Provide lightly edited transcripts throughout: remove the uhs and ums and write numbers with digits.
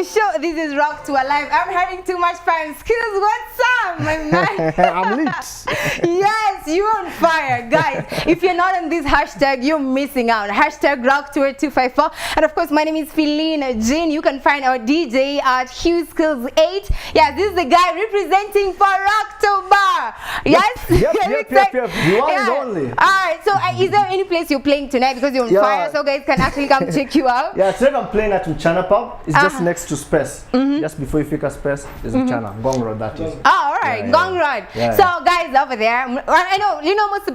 the show. This is Rock to Alive. I'm having too much fun. Skills, what's up, my man? I'm lit. Yes, you're on fire, guys. If you're not on this hashtag, you're missing out. Hashtag Rock to 254. And of course, my name is Feline Jean. You can find our DJ at Hugh Skills 8. Yeah, this is the guy representing for Rocktober. Yes? Yep. The one and only. Alright, so is there any place you're playing tonight? Because you're on fire, so guys can actually come check you out. Yeah, today I'm playing at Mchana Pub. It's just next to Space. Just before you fika Space is Mchana. Gong Road, that is. Oh, alright, Gong Road. So guys over there, I know,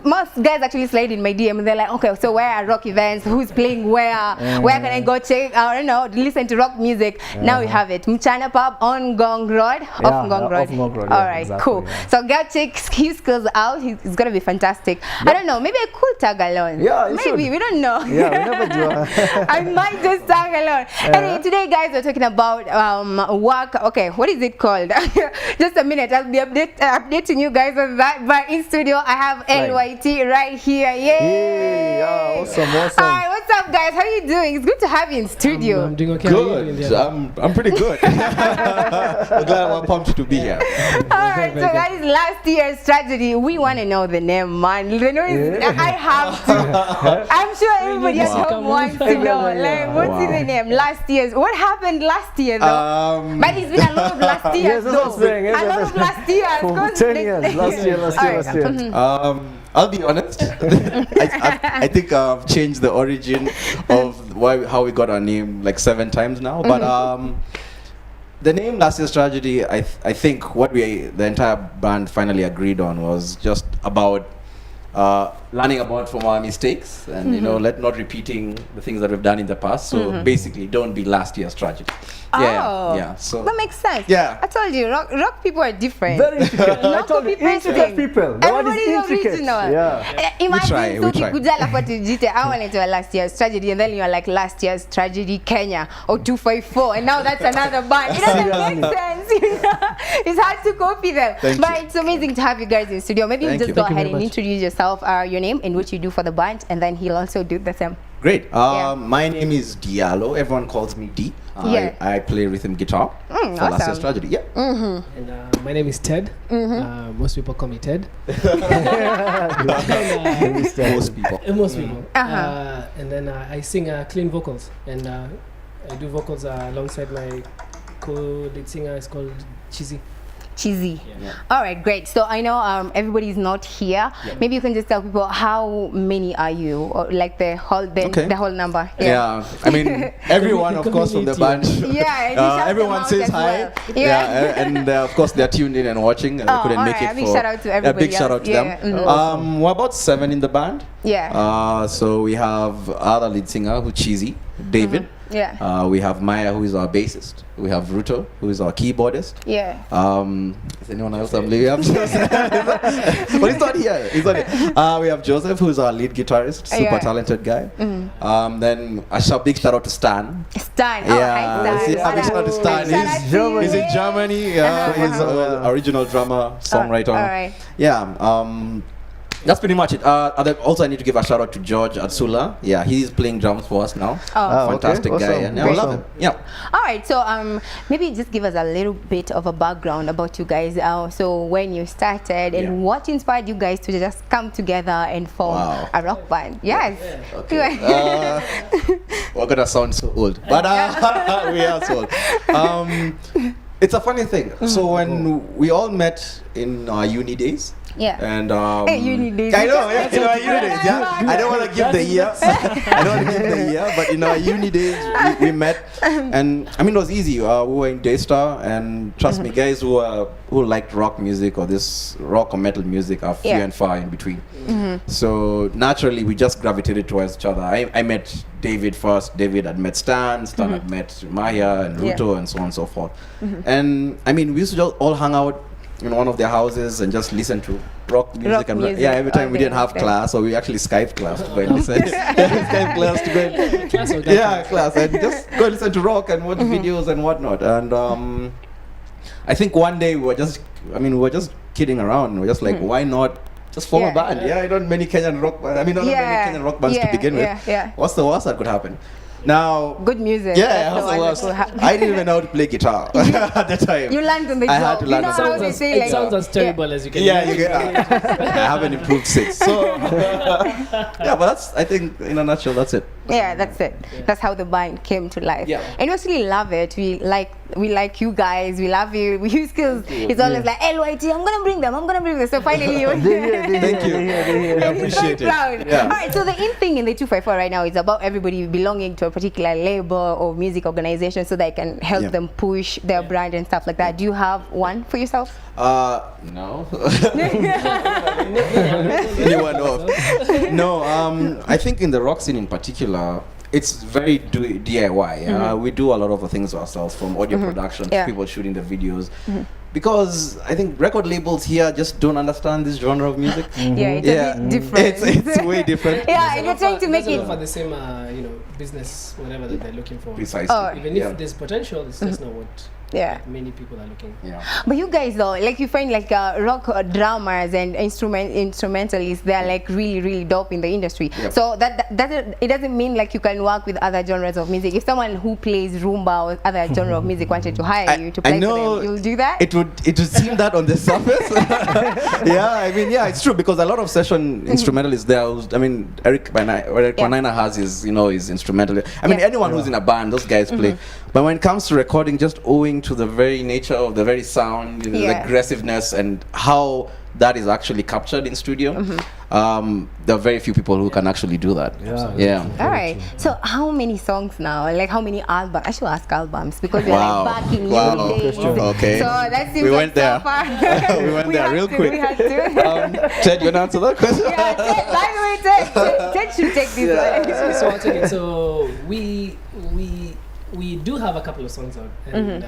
most guys actually slide in my DM and they're like, okay, so where are rock events? Who's playing where? Where can I go check? I don't know, listen to rock music. Now we have it. Mchana Pub on Gong Road. Off Gong Road. Alright, exactly, cool. So go check his skills out. He's gonna be fantastic. I don't know, maybe I could tag along. Yeah, maybe, we don't know. Yeah, we never do. I might just tag along. Anyway, today guys we're talking about work. Okay, what is it called? Just a minute, I'll be updating you guys on that. But in studio I have LYT right here. Yay! Yeah, awesome. Alright, what's up guys? How are you doing? It's good to have you in studio. I'm doing okay. Good. I'm pretty good. I'm glad I'm pumped to be here. Alright, so guys, last year's tragedy, we want to know the name, man. I have to. I'm sure everybody at home wants to know. Like, what's the name? Last year's. What happened last year though? But it's been a lot of last years though. A lot of last years. 10 years. Last year. I'll be honest. I think I've changed the origin of how we got our name like 7 times now. But the name Last Year's Tragedy, I think what the entire band finally agreed on was just about learning about from our mistakes and not repeating the things that we've done in the past. So basically, don't be last year's tragedy. Yeah. So that makes sense. Yeah, I told you, rock people are different. Very intricate. I told you, intricate people. Everybody is original. Yeah. Imagine Kujala for Tujite. I wanted to last year's tragedy, and then you're like last year's tragedy Kenya or 254, and now that's another band. It doesn't make sense. It's hard to copy them. But it's amazing to have you guys in studio. Maybe you just go ahead and introduce yourself, your name and what you do for the band, and then he'll also do the same. Great. My name is Diallo. Everyone calls me D. I play rhythm guitar for Last Year's Tragedy. Yeah. And my name is Ted. Most people call me Ted. Most people. And then I sing clean vocals, and I do vocals alongside my co-lead singer. It's called Cheesy. Yeah. All right, great. So I know everybody is not here. Maybe you can just tell people how many are you, or like the whole number. Yeah. I mean everyone, of course, from the band. Yeah. Everyone says hi. Well. And of course they're tuned in and watching. They couldn't make it. A big shout out to everybody. A big shout out to them. We're about 7 in the band. Yeah. So we have our lead singer, who's Cheesy, David. We have Maya, who is our bassist. We have Ruto, who is our keyboardist. Is anyone else I'm leaving up? But he's not here. We have Joseph, who is our lead guitarist, super talented guy. Then a big shout out to Stan. Stan. Big shout out to Stan. He's in Germany. He's an original drummer, songwriter. All right. That's pretty much it. Also, I need to give a shout out to George Atsula. Yeah, he's playing drums for us now. Fantastic guy. And I love him. Yeah. All right. So maybe just give us a little bit of a background about you guys. So when you started and what inspired you guys to just come together and form a rock band? Yes. Okay. We're gonna sound so old, but we are so old. It's a funny thing. So when we all met in our uni days. And uni days. I know, in our uni days, I don't want to give the year. But in our uni days, we met, and I mean it was easy. We were in Daystar, and trust me, guys who liked rock music or this rock or metal music are few and far in between. So naturally, we just gravitated towards each other. I met David first. David had met Stan had met Maya and Ruto and so on and so forth. And I mean, we used to just all hang out in one of their houses and just listen to rock music. Every time we didn't have class, or we actually Skype class to go and listen. Skype class to go and class and just go and listen to rock and watch videos and whatnot. And I think one day we were just kidding around. We were just like, why not just form a band? Not many Kenyan rock bands to begin with. What's the worst that could happen? Now, Good music. yeah, That's the one that will I didn't even know how to play guitar at the time. You learned on the I job. had to learn you know on the how job. they say It sounds as terrible as you can. Yeah, imagine. I haven't improved since. So, yeah, but that's, I think, in a nutshell, that's it. Yeah, that's it. That's how the band came to life. Yeah. And we actually love it. We like you guys. We love you. We use skills. It's always like LYT. I'm gonna bring them. So finally, you. Thank you. I He's so appreciate it. proud. Yeah. All right. So the in thing in the 254 right now is about everybody belonging to a particular label or music organization, so they can help Yeah. them push their brand and stuff like that. Do you have one for yourself? No. Anyone off? No, I think in the rock scene in particular, it's very DIY. We do a lot of the things ourselves, from audio production to people shooting the videos. Because I think record labels here just don't understand this genre of music. Yeah, it's a bit different. It's way different. Yeah, and you're trying to make doesn't it. offer the same, business, whatever that they're looking for. Precisely. Oh. Even if there's potential, it's just not what Yeah. many people are looking. Yeah. But you guys though, like you find like rock drummers and instrumentalists, they're like really dope in the industry. Yep. So that it doesn't mean like you can work with other genres of music. If someone who plays rumba or other genre of music wanted to hire you to play for them, you'll do that? It would seem that on the surface. Yeah, I mean, yeah, it's true, because a lot of session instrumentalists there. I mean, Eric Banana has his instrumental. I mean, anyone who's in a band, those guys play. But when it comes to recording, just owing to the very nature of the very sound, the aggressiveness, and how that is actually captured in studio, there are very few people who can actually do that. Yeah. All right. So how many songs now? Like how many albums? I should ask albums because we're Wow. like back in Wow. new days. Okay. So that seems We like went there. so far. We went there had real to, quick. We had to. Ted, you want to answer that question? Yeah, by the way, Ted should take this one. So I'll take it. So we do have a couple of songs out, and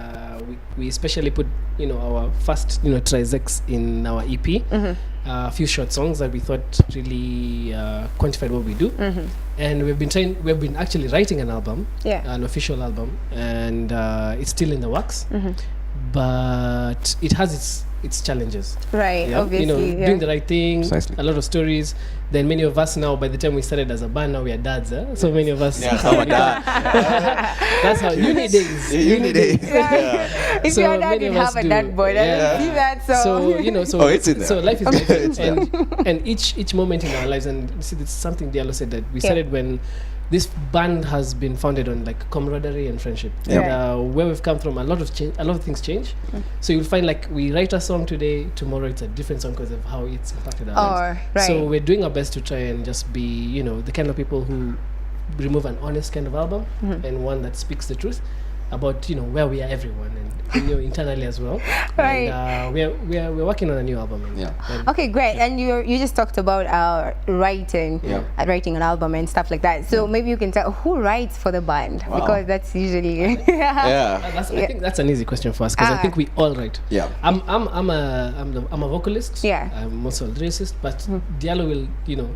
we especially put our first trizex in our EP. A few short songs that we thought really quantified what we do, and we've been actually writing an album, an official album, and it's still in the works, but it has its challenges. Right, Yeah? obviously. Doing the right thing, Precisely. a lot of stories. Then many of us now, by the time we started as a band, now we are dads. So many of us. Yeah, our dad. That's how uni days. Uni days. If So your dad many did of us have a do. dad board, I didn't see that. So Oh, it's in there. So life is It's there. and each moment in our lives, and you see, it's something Diallo said, that we started when this band has been founded on like camaraderie and friendship. Yeah. And where we've come from, a lot of things change. So you'll find like we write a song today, tomorrow it's a different song because of how it's impacted our lives. Right. So we're doing our best to try and just be, the kind of people who remove an honest kind of album and one that speaks the truth about where we are, everyone, and internally as well. Right. And we're working on a new album. And Okay, great. And you just talked about writing an album and stuff like that. So maybe you can tell who writes for the band, because that's usually I think that's an easy question for us, because I think we all write. Yeah. I'm a vocalist. Yeah. I'm also a lyricist, but Diallo will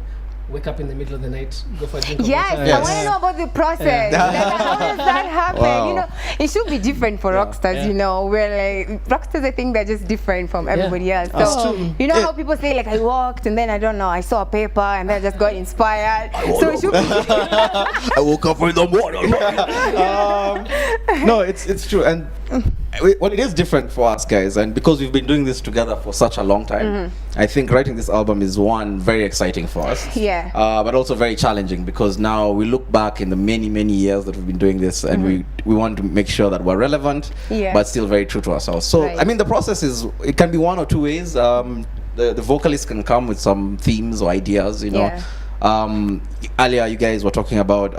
wake up in the middle of the night, go for a drink of Yes, water. I want to know about the process. Yeah. Like, how does that happen? Wow. It should be different for rock stars. We're like rock stars. I think they're just different from everybody else. That's So true. you know how people say like I walked and then I don't know, I saw a paper and then I just got inspired. So it should be I woke up with the water. No, it's true, and well, it is different for us guys, and because we've been doing this together for such a long time, I think writing this album is one very exciting for us. Yeah. But also very challenging, because now we look back in the many years that we've been doing this, and we want to make sure that we're relevant, but still very true to ourselves. So Right. I mean, the process it can be one or two ways. The vocalist can come with some themes or ideas, Yeah. Earlier you guys were talking about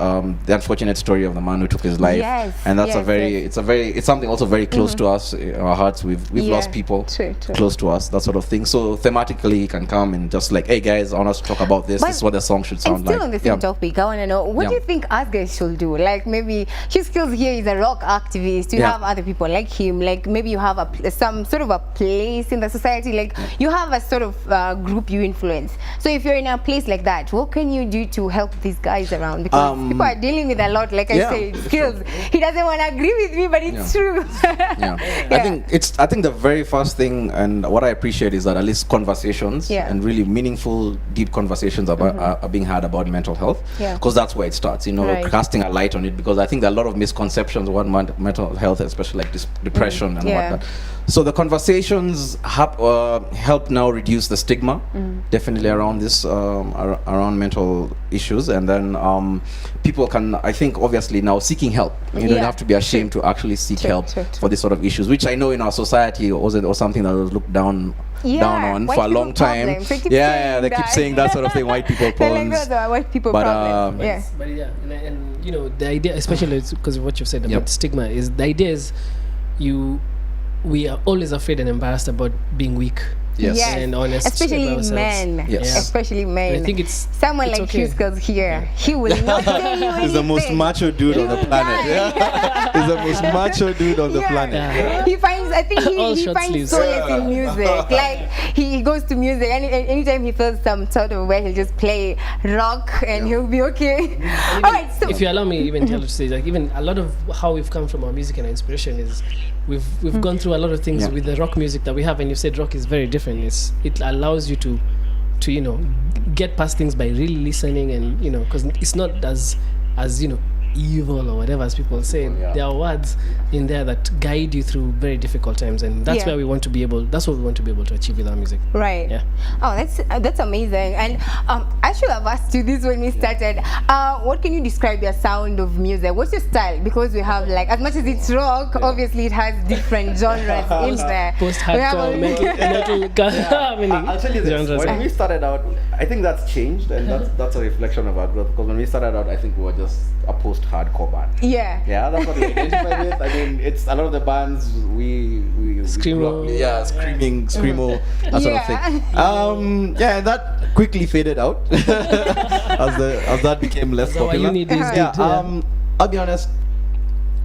the unfortunate story of the man who took his life, Yes, and that's yes, it's something also very close to us in our hearts. We've lost people True. close to us, that sort of thing. So thematically he can come and just like, hey guys, I want us to talk about this. But- This is what the song should And sound still like. on the same topic, I want to know, what do you think us guys should do? Like maybe his skills here is a rock activist. You have other people like him. Like maybe you have some sort of a place in the society. Like you have a sort of group you influence. So if you're in a place like that, what can you do to help these guys around? Because people are dealing with a lot, like I said, skills. He doesn't want to agree with me, but it's true. I think the very first thing, and what I appreciate, is that at least conversations and really meaningful, deep conversations about, are being had about mental health, because that's where it starts, you know, casting a light on it, because I think there are a lot of misconceptions about mental health, especially like depression and whatnot. So the conversations help now reduce the stigma, definitely around this, around mental issues, and then people can, I think, obviously now seeking help. You don't have to be ashamed to actually seek help for this sort of issues, which I know in our society was something that was looked down on for a long time. They keep saying that sort of thing, white people problems. White people problem. But and you know, the idea, especially because of what you've said about stigma, is the idea is we are always afraid and embarrassed about being weak. And honest, especially men. Especially men. And I think it's someone like you, because here he will not tell you anything. He's the most macho dude on the planet. He's the most macho dude on the planet. He finds, I think he finds solace in music. Like he goes to music, and anytime he feels some sort of way, he'll just play rock, and he'll be okay. All right. So if you allow me, even tell to say, like, even a lot of how we've come from our music and our inspiration is we've gone through a lot of things with the rock music that we have, and you said rock is very different. It allows you to you know, get past things by really listening, and you know, because it's not as you know, evil or whatever as people say. There are words in there that guide you through very difficult times, and that's where we want to be able. That's what we want to be able to achieve with our music. Right. Yeah. Oh, that's amazing. And I should have asked you this when we started. What can you describe your sound of music? What's your style? Because we have, like, as much as it's rock, obviously it has different genres in there. Post-hardcore, metal. I'll tell you this. When we started out, I think that's changed, and that's a reflection of our growth. Because when we started out, I think we were just a post-hardcore band. Yeah, that's what we identified with. I mean, it's a lot of the bands we Screamo. Screaming, Screamo, that sort of thing. And that quickly faded out as that became less popular. I'll be honest,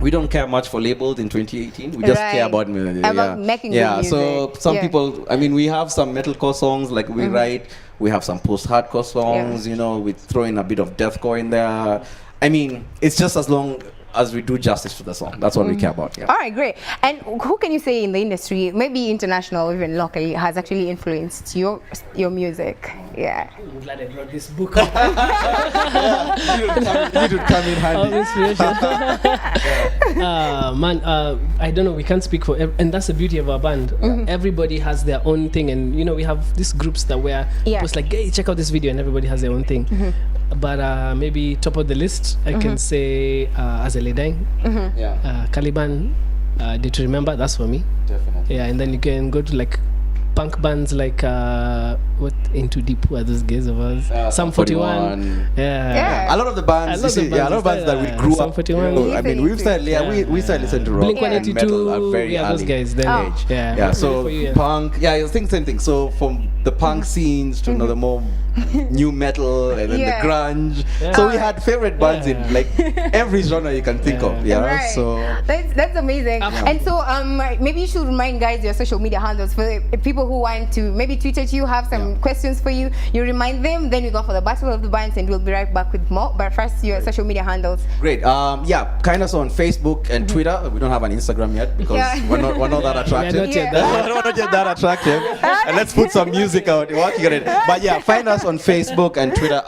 we don't care much for labels in 2018. We just care about music. Making good music. So some people, I mean, we have some metalcore songs, like we write. We have some post-hardcore songs, you know, we throw in a bit of deathcore in there. I mean, it's just as long as we do justice to the song. That's what we care about. All right, great. And who can you say in the industry, maybe international or even locally, has actually influenced your music? I'm glad I brought this book. You would come in handy. I don't know, we can't speak for and that's the beauty of our band. Everybody has their own thing, and you know, we have these groups that where it's like, hey, check out this video, and everybody has their own thing. But maybe top of the list, I can say as a Ledine, Caliban, Did to Remember, that's for me. Definitely. And then you can go to like punk bands like what Into Deep were those guys of ours, Sum 41. A lot of the bands, a lot of bands that we grew up. 41. I mean, we started listening to rock Blink-182, and metal at very early those guys then age. So punk, I think same thing. So from the punk scenes to the more new metal and then the grunge. So we had favorite bands in like every genre you can think of. So that's amazing. And so maybe you should remind guys your social media handles for the people who want to maybe tweet at you, have some questions for you. You remind them, then we go for the battle of the bands, and we'll be right back with more. But first, your social media handles. Great. Kind of on Facebook and Twitter. We don't have an Instagram yet because we're not that attractive. We're not yet that attractive. And let's put some music out. Working on it. But find us on Facebook and Twitter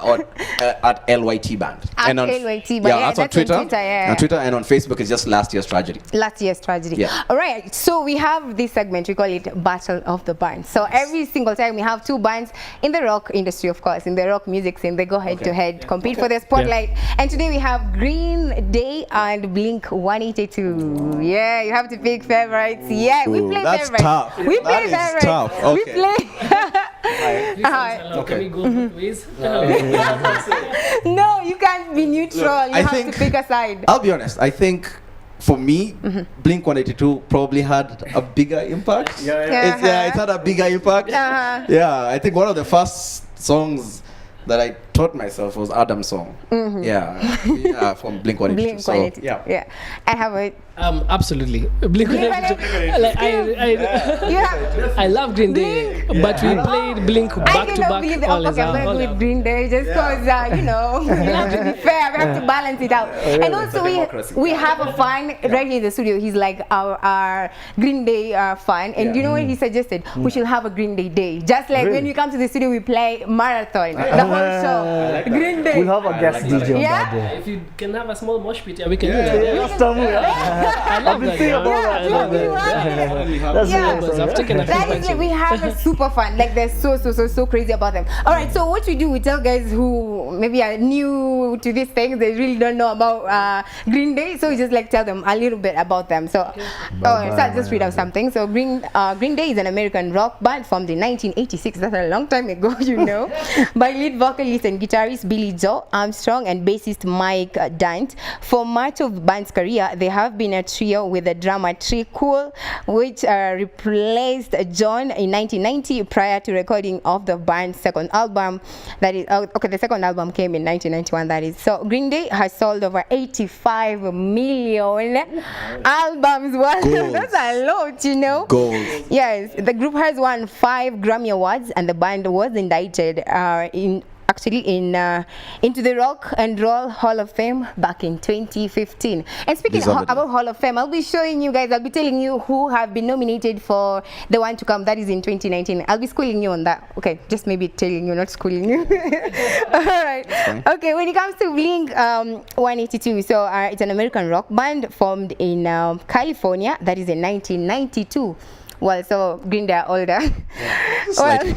at LYT Band. At LYT Band. That's on Twitter. On Twitter, and on Facebook it's just Last Year's Tragedy. Last Year's Tragedy. All right. So we have this segment. We call it Battle of the Bands. So every single time we have two bands in the rock industry, of course, in the rock music scene, they go head to head, compete for the spotlight. And today we have Green Day and Blink-182. You have to pick favorites. We play that's favorites. Tough. We play favorites. Tough. Okay. We play. Can we go both ways? No, you can't be neutral. You have to pick a side. I'll be honest. I think for me, Blink-182 probably had a bigger impact. It had a bigger impact. I think one of the first songs that I taught myself was Adam's song. Yeah, from Blink 182. Blink So, 182. yeah. I have a. Absolutely. Blink 182. Like Yeah. I love Green Day, but we played Blink I back to cannot believe back. that. All Okay, I'm going with Green Day just because, you know, we have to be fair. We have to balance it out. And also, we have a fan right here in the studio. He's like our Green Day fan. And you know what he suggested? We should have a Green Day. Just like when you come to the studio, we play marathon. The whole show. Like Green Day. We'll have a guest DJ on Yeah? that day. If you can have a small mosh pit, we can do that. Yeah. Last time I love that. I love that. That's Yeah. awesome. I've taken a few That is bites like, of we have a super fun. Like they're so crazy about them. All right, so what we do, we tell guys who maybe are new to this thing, they really don't know about Green Day, so we just like tell them a little bit about them. So, so I'll just read out something. So Green Day is an American rock band formed in 1986. That's a long time ago, you know, by lead vocalist and guitarist Billy Joe Armstrong and bassist Mike Dant. For much of the band's career, they have been a trio with the drummer Trey Cool, which replaced John in 1990 prior to recording of the band's second album. That is the second album came in 1991. That is. So Green Day has sold over 85 million albums. Well, that's a lot, you know. Goals. Yes, the group has won 5 Grammy Awards, and the band was indicted into the Rock and Roll Hall of Fame back in 2015. And speaking about Hall of Fame, I'll be showing you guys, I'll be telling you who have been nominated for the one to come, that is in 2019. I'll be schooling you on that. Okay, just maybe telling you, not schooling you. All right. Okay, when it comes to Blink 182, so it's an American rock band formed in California, that is in 1992. Well, so Green Day are older. Slightly.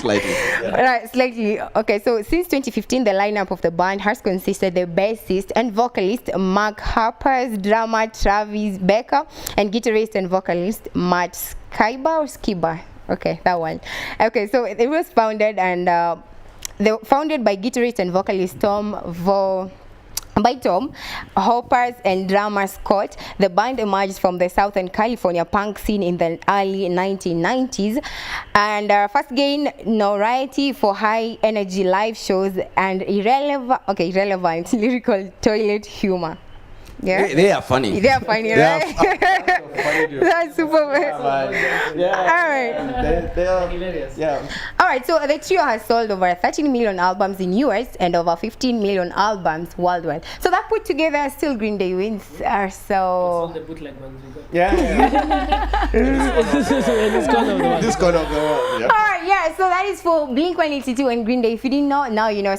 Slightly. Yeah. Right, slightly. Okay, so since 2015, the lineup of the band has consisted the bassist and vocalist Mark Harper's, drummer Travis Becker, and guitarist and vocalist Matt Skiba. Okay, that one. Okay, so it was founded by guitarist and vocalist Tom Hoppers and drummer Scott. The band emerged from the Southern California punk scene in the early 1990s and first gained notoriety for high energy live shows and irrelevant lyrical toilet humor. Yeah, They are funny. they are funny, right? That's super. All right. They are hilarious. Yeah. All right, so the trio has sold over 13 million albums in US and over 15 million albums worldwide. So that put together, still Green Day wins are so. All the bootleg ones we got. Yeah. This kind of the one. This kind of yeah. All right, yeah. So that is for Blink 182 and Green Day. If you didn't know, now you know.